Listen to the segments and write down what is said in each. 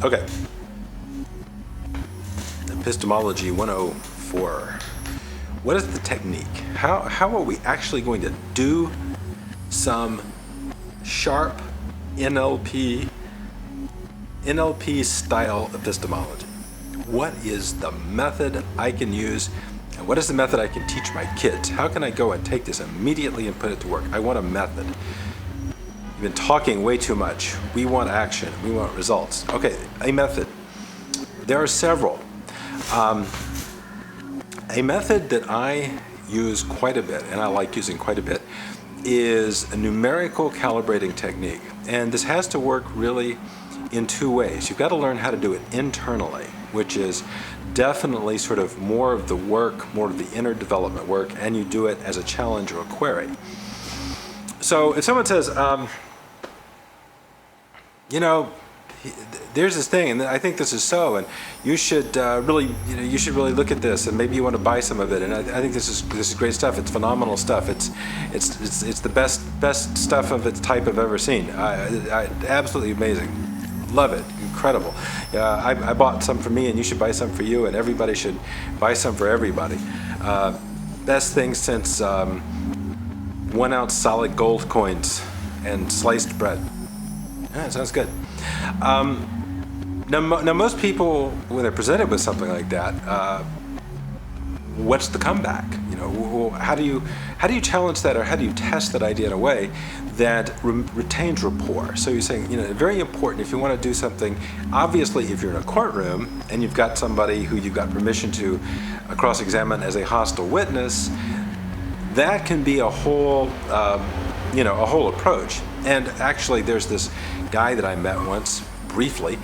Okay. Epistemology 104. What is the technique? How are we actually going to do some sharp NLP style epistemology? What is the method I can use, and what is the method I can teach my kids? How can I go and take this immediately and put it to work? I want a method. You've been talking way too much. We want action. We want results. Okay, a method. There are several. A method that I use quite a bit, and I like using quite a bit, is a numerical calibrating technique. And this has to work really in two ways. You've got to learn how to do it internally, which is definitely sort of more of the work, more of the inner development work, and you do it as a challenge or a query. So if someone says, there's this thing, and I think this is so, and you should you should really look at this, and maybe you want to buy some of it. And I think this is great stuff. It's phenomenal stuff. It's the best stuff of its type I've ever seen. Absolutely amazing. Love it. Incredible. I bought some for me, and you should buy some for you, and everybody should buy some for everybody. Best thing since 1 ounce solid gold coins and sliced bread. Yeah, sounds good. Now, most people, when they're presented with something like that, what's the comeback? How do you challenge that, or how do you test that idea in a way that retains rapport? So you're saying, very important if you want to do something. Obviously, if you're in a courtroom and you've got somebody who you've got permission to cross-examine as a hostile witness, that can be a whole approach. And actually, there's this guy that I met once, briefly,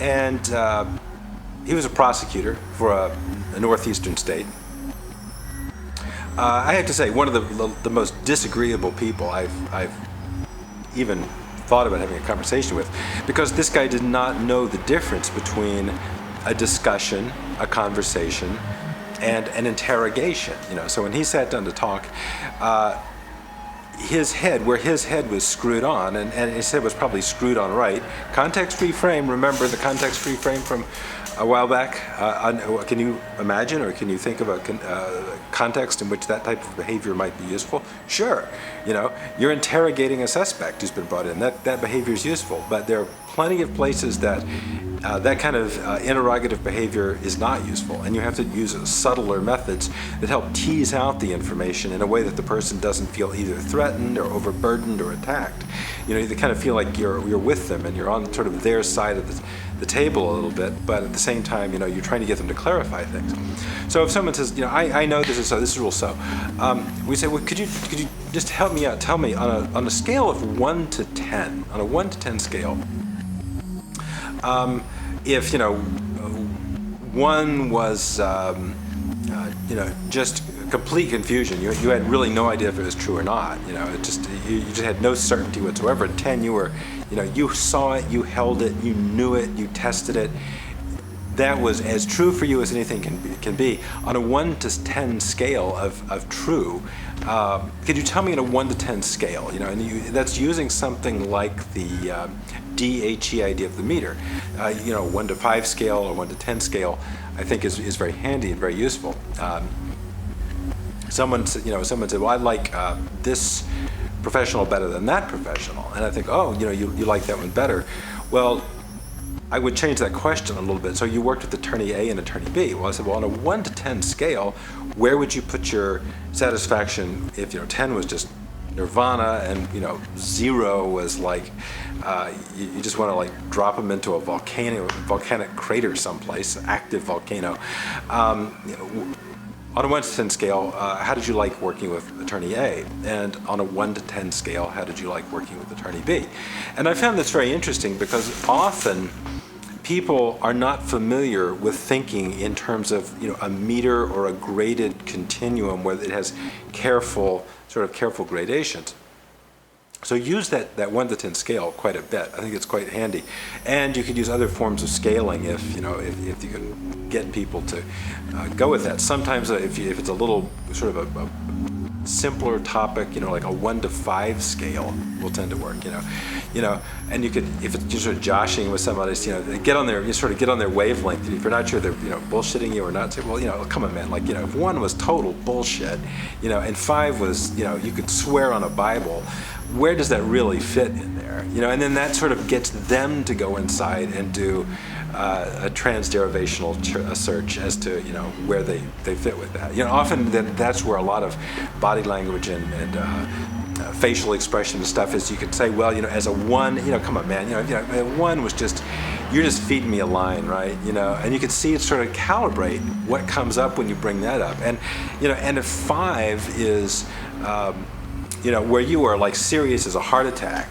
and he was a prosecutor for a northeastern state. I have to say, one of the most disagreeable people I've even thought about having a conversation with, because this guy did not know the difference between a discussion, a conversation, and an interrogation. So when he sat down to talk, where his head was screwed on, and his head was probably screwed on right. Context-free frame, remember the context-free frame from a while back? Can you imagine, or can you think of a context in which that type of behavior might be useful? Sure. You're interrogating a suspect who's been brought in. That behavior is useful, but there are plenty of places that that kind of interrogative behavior is not useful, and you have to use subtler methods that help tease out the information in a way that the person doesn't feel either threatened or overburdened or attacked. They kind of feel like you're with them and you're on sort of their side of the table a little bit, but at the same time, you're trying to get them to clarify things. So if someone says, I know this is so, this is rule so, we say, well, could you just help me out? Tell me on a scale of 1 to 10, on a 1 to 10 scale, if 1 was just complete confusion, you had really no idea if it was true or not. You just had no certainty whatsoever. At 10, you saw it, you held it, you knew it, you tested it. That was as true for you as anything can be. On a 1 to 10 scale of true, could you tell me on a 1 to 10 scale? That's using something like the DHE idea of the meter. 1 to 5 scale or 1 to 10 scale, I think is very handy and very useful. Someone said, well, I like this professional better than that professional, and I think, you like that one better. Well, I would change that question a little bit. So you worked with attorney A and attorney B. Well, I said, well, on a 1 to 10 scale, where would you put your satisfaction if 10 was just nirvana and 0 was like you just want to like drop them into a volcanic crater someplace, active volcano. On a 1 to 10 scale, how did you like working with attorney A? And on a 1 to 10 scale, how did you like working with attorney B? And I found this very interesting because often people are not familiar with thinking in terms of a meter or a graded continuum where it has careful gradations. So use that 1 to 10 scale quite a bit. I think it's quite handy, and you could use other forms of scaling if you can get people to go with that. Sometimes if it's a little sort of a simpler topic, like a 1 to 5 scale will tend to work, and you could, if it's just sort of joshing with somebody, get on their wavelength. If you're not sure they're, bullshitting you or not, say, well, come on, man, if 1 was total bullshit, and 5 was, you could swear on a Bible, where does that really fit in there? And then that sort of gets them to go inside and do a transderivational search as to where they fit with that. Often that's where a lot of body language and facial expression and stuff is. You could say, well, as a 1, come on, man, a 1 was just, you're just feeding me a line, right? And you can see it sort of calibrate what comes up when you bring that up, and and if 5 is where you are serious as a heart attack,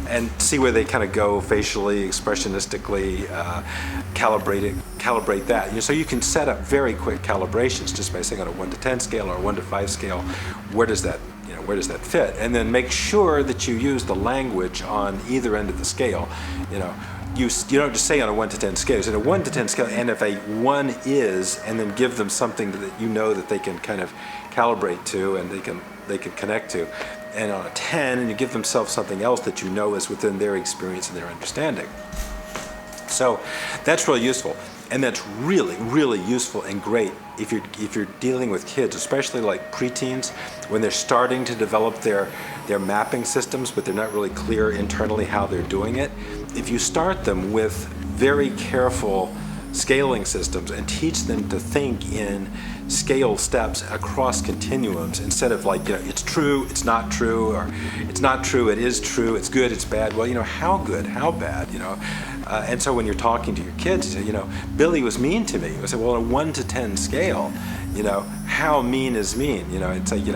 and see where they kind of go facially, expressionistically, calibrate that. So you can set up very quick calibrations just by saying on a 1 to 10 scale or a 1 to 5 scale, where does that fit? And then make sure that you use the language on either end of the scale. You don't just say on a 1 to 10 scale. You say a 1 to 10 scale, and if a 1 is, and then give them something that that they can kind of calibrate to, and they can connect to. And on a 10, and you give themselves something else that is within their experience and their understanding. So that's really useful, and that's really, really useful and great if you're dealing with kids, especially like preteens, when they're starting to develop their mapping systems, but they're not really clear internally how they're doing it. If you start them with very careful scaling systems and teach them to think in scale steps across continuums, instead of it's true, it's not true, or it's not true, it is true, it's good, it's bad. Well, how good, how bad, and so when you're talking to your kids, you say, Billy was mean to me. I say, well, on a 1 to 10 scale, how mean is mean? It's like,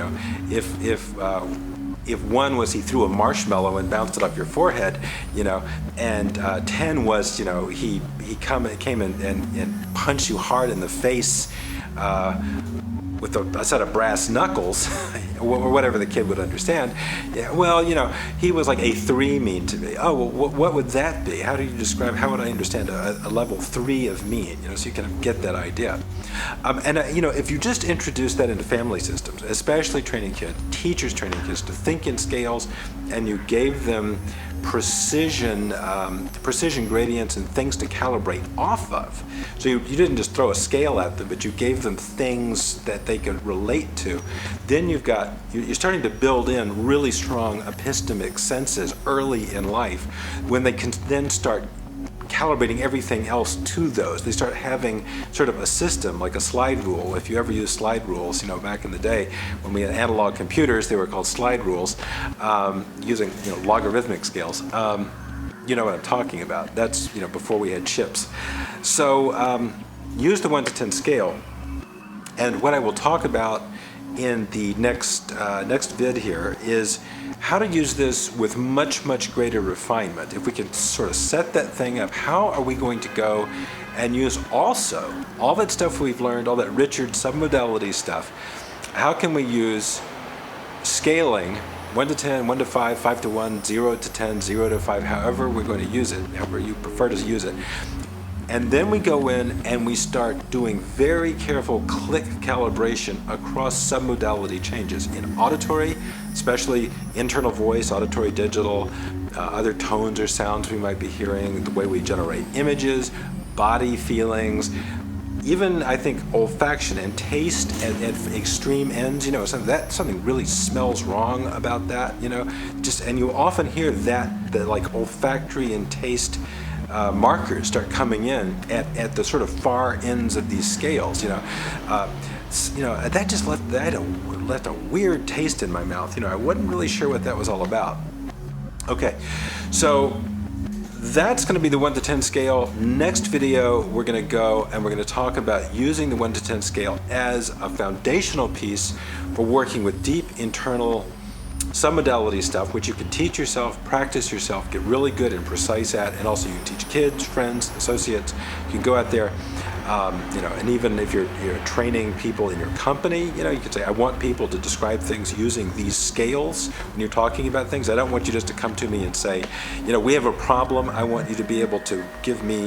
if 1 was he threw a marshmallow and bounced it up your forehead, and 10 was, he came and punched you hard in the face with a set of brass knuckles, or whatever the kid would understand. Yeah, well, he was like a 3 mean to me. Oh, well, what would that be? How would I understand a level 3 of mean? So you kind of get that idea. If you just introduce that into family systems, especially training kids, teachers training kids to think in scales, and you gave them precision gradients and things to calibrate off of. So you didn't just throw a scale at them, but you gave them things that they could relate to. Then you're starting to build in really strong epistemic senses early in life, when they can then start calibrating everything else to those. They start having sort of a system, like a slide rule. If you ever use slide rules, back in the day when we had analog computers, they were called slide rules, using logarithmic scales. You know what I'm talking about. That's before we had chips. So use the 1 to 10 scale, and what I will talk about in the next vid here is how to use this with much, much greater refinement. If we can sort of set that thing up, how are we going to go and use also all that stuff we've learned, all that Richard submodality stuff, how can we use scaling 1 to 10, 1 to 5, 5 to 1, 0 to 10, 0 to 5, however we're going to use it, however you prefer to use it. And then we go in and we start doing very careful click calibration across submodality changes in auditory, especially internal voice, auditory digital, other tones or sounds we might be hearing, the way we generate images, body feelings, even I think olfaction and taste at extreme ends, something really smells wrong about that, and you often hear that like olfactory and taste markers start coming in at the sort of far ends of these scales. That just left a weird taste in my mouth. I wasn't really sure what that was all about. Okay, so that's going to be the 1 to 10 scale. Next video, we're going to go and we're going to talk about using the 1 to 10 scale as a foundational piece for working with deep internal submodality stuff, which you can teach yourself, practice yourself, get really good and precise at, and also you can teach kids, friends, associates. You can go out there, and even if you're training people in your company, you can say, I want people to describe things using these scales when you're talking about things. I don't want you just to come to me and say, we have a problem. I want you to be able to give me